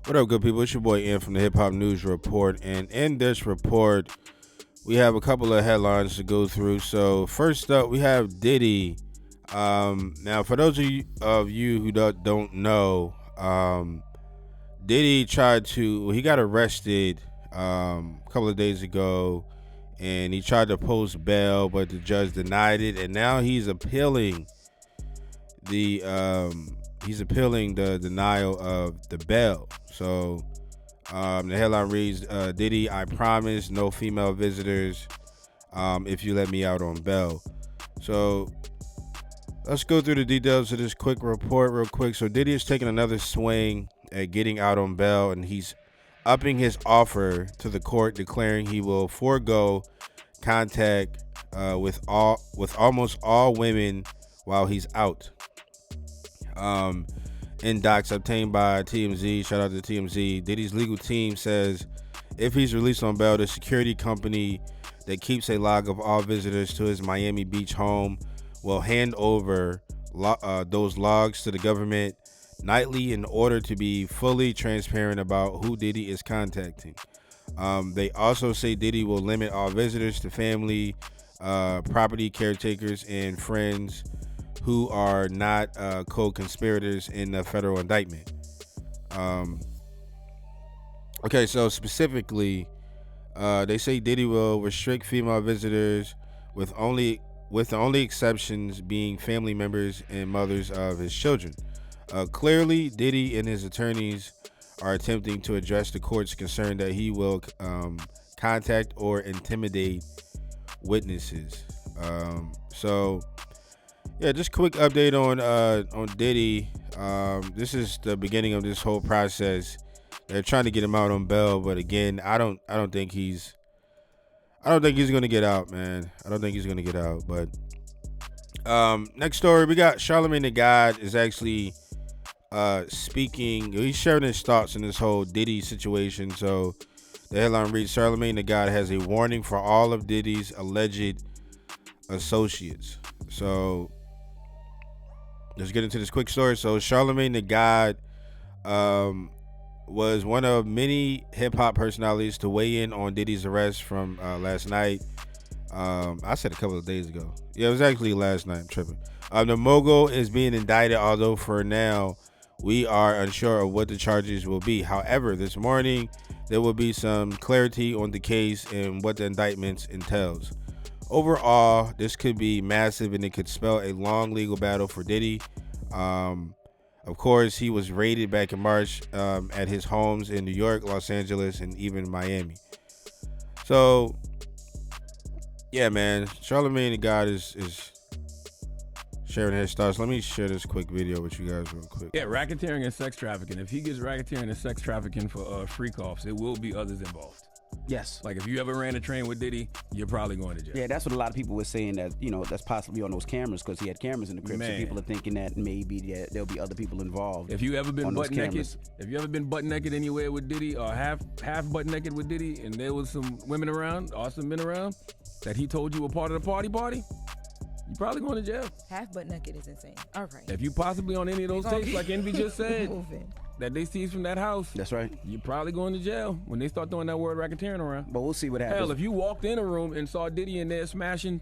What up, good people? It's your boy Ian from the Hip Hop News Report, and in this report, we have a couple of headlines to go through. So first up, we have Diddy. Now, for those of you who don't know, Diddy he got arrested a couple of days ago, and he tried to post bail, but the judge denied it, and now he's appealing the denial of the bail. So the headline reads, Diddy, I promise no female visitors if you let me out on bail. So let's go through the details of this quick report real quick. So Diddy is taking another swing at getting out on bail, and he's upping his offer to the court, declaring he will forego contact with almost all women while he's out. In docs obtained by TMZ, shout out to TMZ, Diddy's legal team says if he's released on bail, the security company that keeps a log of all visitors to his Miami Beach home will hand over those logs to the government nightly in order to be fully transparent about who Diddy is contacting. They also say Diddy will limit all visitors to family, property caretakers, and friends who are not co-conspirators in the federal indictment. Okay, so specifically, they say Diddy will restrict female visitors with the only exceptions being family members and mothers of his children. Clearly, Diddy and his attorneys are attempting to address the court's concern that he will contact or intimidate witnesses. So yeah, just quick update on Diddy. This is the beginning of this whole process. They're trying to get him out on bail, but again, I don't think he's gonna get out, man. I don't think he's gonna get out. But next story, we got Charlamagne the God is actually speaking. He's sharing his thoughts in this whole Diddy situation. So the headline reads, Charlamagne the God has a warning for all of Diddy's alleged associates. So let's get into this quick story. So Charlamagne the God was one of many hip-hop personalities to weigh in on Diddy's arrest from last night. I said a couple of days ago. Yeah, it was actually last night. I'm tripping. The mogul is being indicted, although for now we are unsure of what the charges will be. However, this morning there will be some clarity on the case and what the indictments entails. Overall, this could be massive, and it could spell a long legal battle for Diddy. Of course, he was raided back in March at his homes in New York, Los Angeles, and even Miami. So, yeah, man, Charlamagne the God is sharing his thoughts. Let me share this quick video with you guys real quick. Yeah, racketeering and sex trafficking. If he gets racketeering and sex trafficking for freak offs, there will be others involved. Yes. Like if you ever ran a train with Diddy, you're probably going to jail. Yeah, that's what a lot of people were saying, that, you know, that's possibly on those cameras, because he had cameras in the crib. Man. So people are thinking that maybe there'll be other people involved. If you ever been on those butt naked, cameras. if you ever been butt naked anywhere with Diddy, or half butt naked with Diddy, and there was some women around, or some men around, that he told you were part of the party, you probably going to jail. Half butt naked is insane. All right. If you possibly on any of those tapes, like Envy just said, Moving. that they seized from that house, That's right. you're probably going to jail when they start throwing that word racketeering around. But we'll see what happens. Hell, if you walked in a room and saw Diddy in there smashing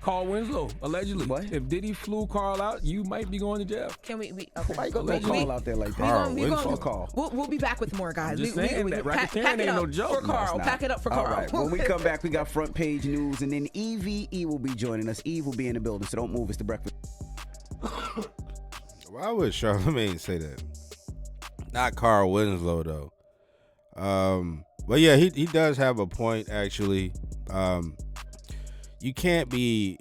Carl Winslow, allegedly. What? If Diddy flew Carl out, you might be going to jail. Can we okay. Why you gonna Allegedly. call out there like that? Carl we Winslow. gonna, Call. We'll be back with more, guys. Just saying that pack racketeering it ain't up no joke. for No, Carl. it's not. Pack it up for All Carl. right. When we come back, we got front page news, and then EVE will be joining us. Eve will be in the building, so don't move. It's the breakfast. Why would Charlamagne say that? Not Carl Winslow though. But yeah, he does have a point actually. You can't be.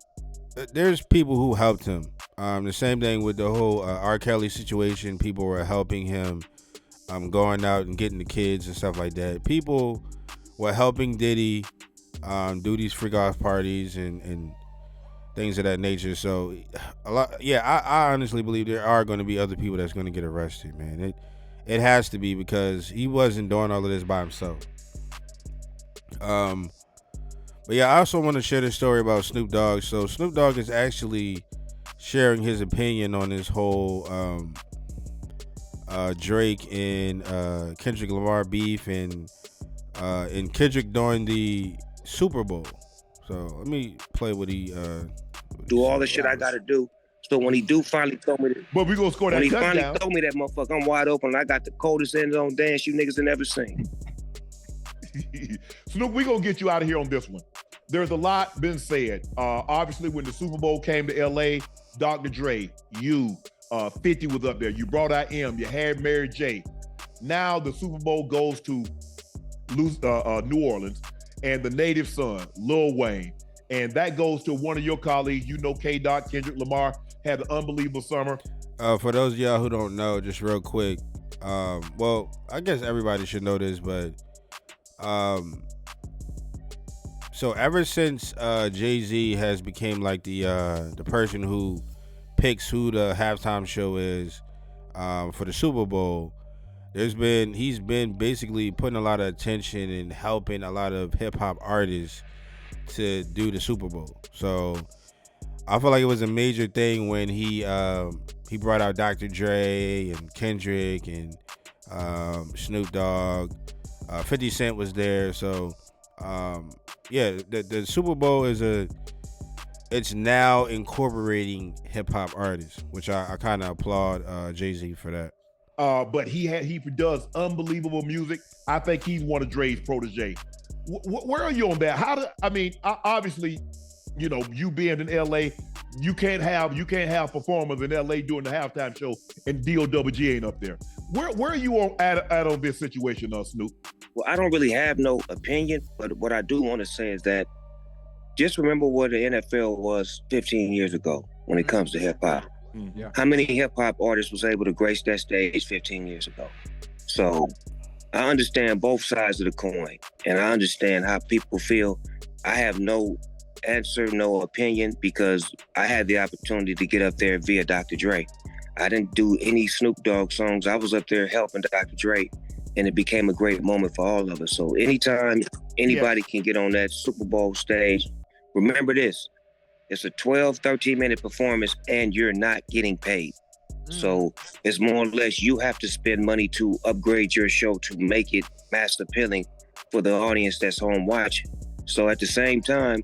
There's people who helped him. The same thing with the whole R. Kelly situation. People were helping him, going out and getting the kids and stuff like that. People were helping Diddy do these freak off parties and things of that nature. So a lot. Yeah, I honestly believe there are going to be other people that's going to get arrested, man. It has to be, because he wasn't doing all of this by himself. But yeah, I also want to share this story about Snoop Dogg. So Snoop Dogg is actually sharing his opinion on this whole Drake and Kendrick Lamar beef and Kendrick during the Super Bowl. So let me play what he do all the shit I gotta do. So when he finally told me that, but we gonna score that touchdown. When he finally told me that motherfucker, I'm wide open. I got the coldest end zone dance you niggas have never seen. Snoop, we gonna get you out of here on this one. There's a lot been said. Obviously, when the Super Bowl came to LA, Dr. Dre, you, 50 was up there. You brought out M. You had Mary J. Now the Super Bowl goes to New Orleans, and the native son, Lil Wayne, and that goes to one of your colleagues. You know, K-Dot, Kendrick Lamar had an unbelievable summer. For those of y'all who don't know, just real quick, well, I guess everybody should know this, but so ever since Jay-Z has became like the person who picks who the halftime show is for the Super Bowl, he's been basically putting a lot of attention and helping a lot of hip hop artists to do the Super Bowl. So I feel like it was a major thing when he brought out Dr. Dre and Kendrick and Snoop Dogg. 50 Cent was there. So yeah, the Super Bowl it's now incorporating hip hop artists, which I kind of applaud Jay-Z for that. But he does unbelievable music. I think he's one of Dre's protege. Where are you on that? Obviously, you know, you being in LA, you can't have performers in LA doing the halftime show and DOWG ain't up there. Where are you at on this situation, Snoop? Well, I don't really have no opinion, but what I do want to say is that just remember what the NFL was 15 years ago when it comes to hip hop. Yeah. How many hip hop artists was able to grace that stage 15 years ago? So I understand both sides of the coin, and I understand how people feel. I have no answer, no opinion, because I had the opportunity to get up there via Dr. Dre. I didn't do any Snoop Dogg songs. I was up there helping Dr. Dre, and it became a great moment for all of us. So anytime anybody can get on that Super Bowl stage, remember this. It's a 12, 13-minute performance, and you're not getting paid. So it's more or less you have to spend money to upgrade your show to make it mass appealing for the audience that's home watching. So at the same time,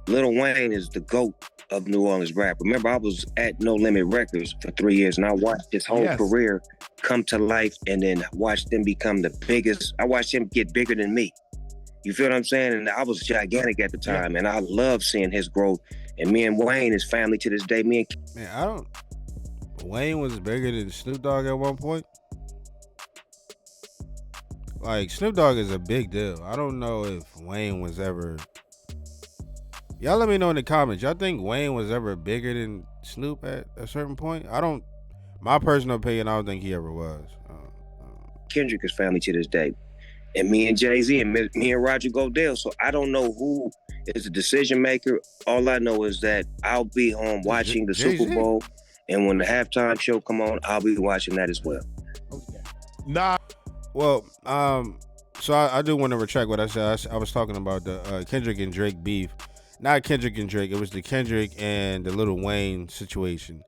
Lil Wayne is the GOAT of New Orleans rap. Remember, I was at No Limit Records for 3 years, and I watched his whole career come to life, and then watched them become the biggest. I watched him get bigger than me. You feel what I'm saying? And I was gigantic at the time, and I love seeing his growth. And me and Wayne is family to this day. Wayne was bigger than Snoop Dogg at one point. Like, Snoop Dogg is a big deal. I don't know if Wayne was ever... Y'all let me know in the comments. Y'all think Wayne was ever bigger than Snoop at a certain point? My personal opinion, I don't think he ever was. Kendrick is family to this day. And me and Jay-Z and me and Roger Goodell. So I don't know who is the decision maker. All I know is that I'll be home watching the Jay-Z? Super Bowl. And when the halftime show come on, I'll be watching that as well. Okay. Nah. Well, so I do want to retract what I said. I was talking about the Kendrick and Drake beef. Not Kendrick and Drake. It was the Kendrick and the Lil Wayne situation.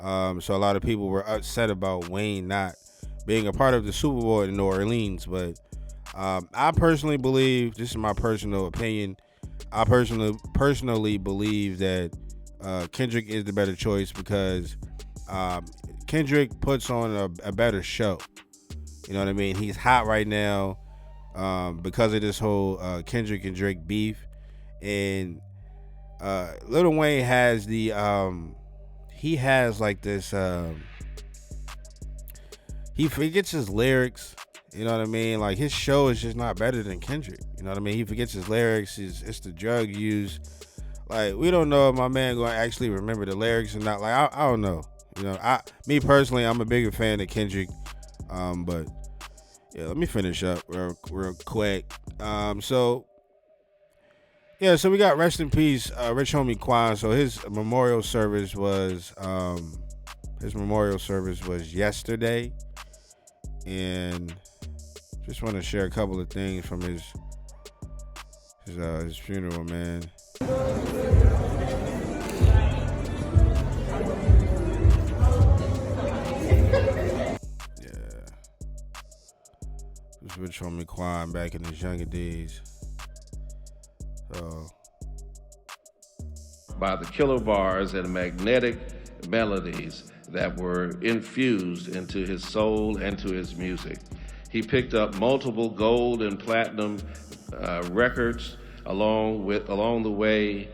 So a lot of people were upset about Wayne not being a part of the Super Bowl in New Orleans. But I personally believe, this is my personal opinion, I personally believe that Kendrick is the better choice because Kendrick puts on a better show. You know what I mean? He's hot right now because of this whole Kendrick and Drake beef. And Lil Wayne has he has like this, he forgets his lyrics. You know what I mean? Like, his show is just not better than Kendrick. You know what I mean? He forgets his lyrics. It's the drug use. Like, we don't know if my man gonna actually remember the lyrics or not. Like, I don't know. You know, me personally, I'm a bigger fan of Kendrick. But yeah, let me finish up real quick. So we got rest in peace, Rich Homie Quan. So his memorial service was yesterday, and just want to share a couple of things from his funeral, man. Yeah, This Rich Homie Quan back in his younger days. So, by the killer bars and magnetic melodies that were infused into his soul and to his music. He picked up multiple gold and platinum records along the way,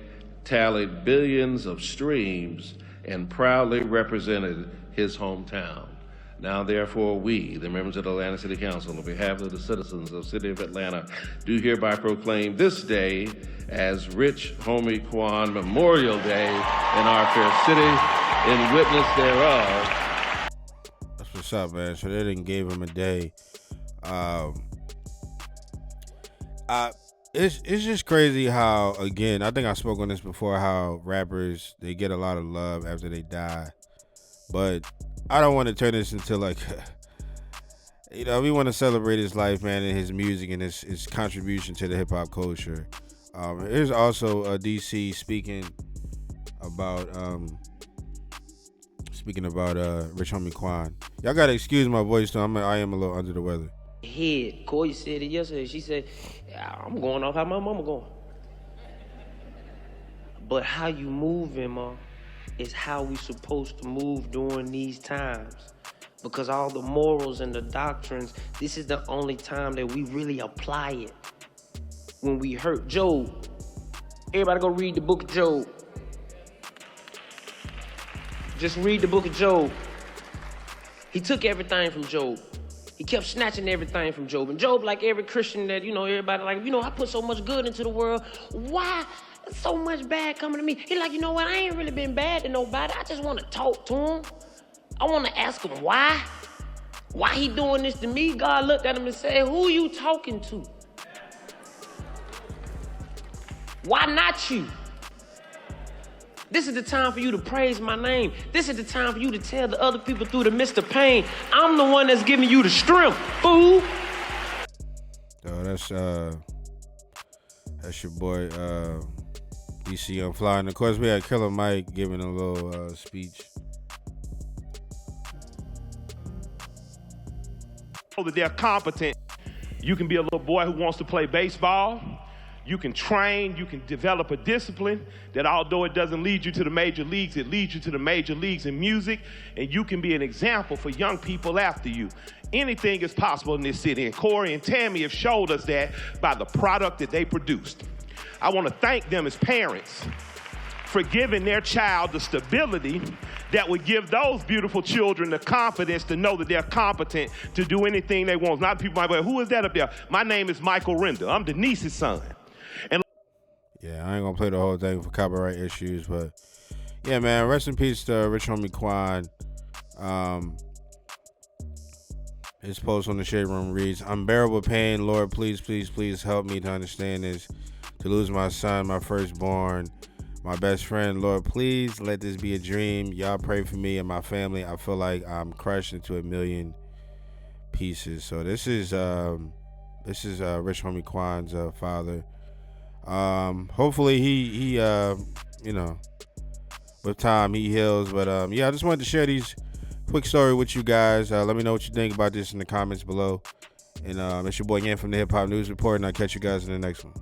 tallied billions of streams, and proudly represented his hometown. Now, therefore, we, the members of the Atlanta City Council, on behalf of the citizens of the city of Atlanta, do hereby proclaim this day as Rich Homie Quan Memorial Day in our fair city, in witness thereof. That's what's up, man. So they didn't give him a day. It's just crazy how, again, I think I spoke on this before, how rappers, they get a lot of love after they die. But I don't want to turn this into like, you know, we want to celebrate his life, man, and his music and his contribution to the hip hop culture. Here's also DC speaking about Rich Homie Quan. Y'all gotta excuse my voice though. I am a little under the weather. Head, Corey said it yesterday. She said, "I'm going off how my mama going." But how you moving, ma, is how we supposed to move during these times. Because all the morals and the doctrines, this is the only time that we really apply it. When we hurt Job, everybody go read the book of Job. Just read the book of Job. He took everything from Job. He kept snatching everything from Job. And Job, like every Christian that, everybody like, I put so much good into the world. Why so much bad coming to me? He like, you know what? I ain't really been bad to nobody. I just want to talk to him. I want to ask him why. Why he doing this to me? God looked at him and said, who you talking to? Why not you? This is the time for you to praise my name. This is the time for you to tell the other people through the midst of pain, I'm the one that's giving you the strength, fool. So that's your boy DC on Fly. And of course we had Killer Mike giving a little speech. So that they're competent. You can be a little boy who wants to play baseball. You can train, you can develop a discipline that although it doesn't lead you to the major leagues, it leads you to the major leagues in music, and you can be an example for young people after you. Anything is possible in this city, and Corey and Tammy have showed us that by the product that they produced. I want to thank them as parents for giving their child the stability that would give those beautiful children the confidence to know that they're competent to do anything they want. A lot of people might be like, who is that up there? My name is Michael Render. I'm Denise's son. Yeah, I ain't gonna play the whole thing for copyright issues, but yeah, man, rest in peace to Rich Homie Quan. His post on the Shade Room reads, unbearable pain, Lord, please, please, please help me to understand this. To lose my son, my firstborn, my best friend, Lord, please let this be a dream. Y'all pray for me and my family. I feel like I'm crushed into a million pieces. So this is Rich Homie Quan's father. Hopefully he with time he heals. But yeah, I just wanted to share these quick story with you guys. Let me know what you think about this in the comments below. And it's your boy Yan from the Hip Hop News Report, and I'll catch you guys in the next one.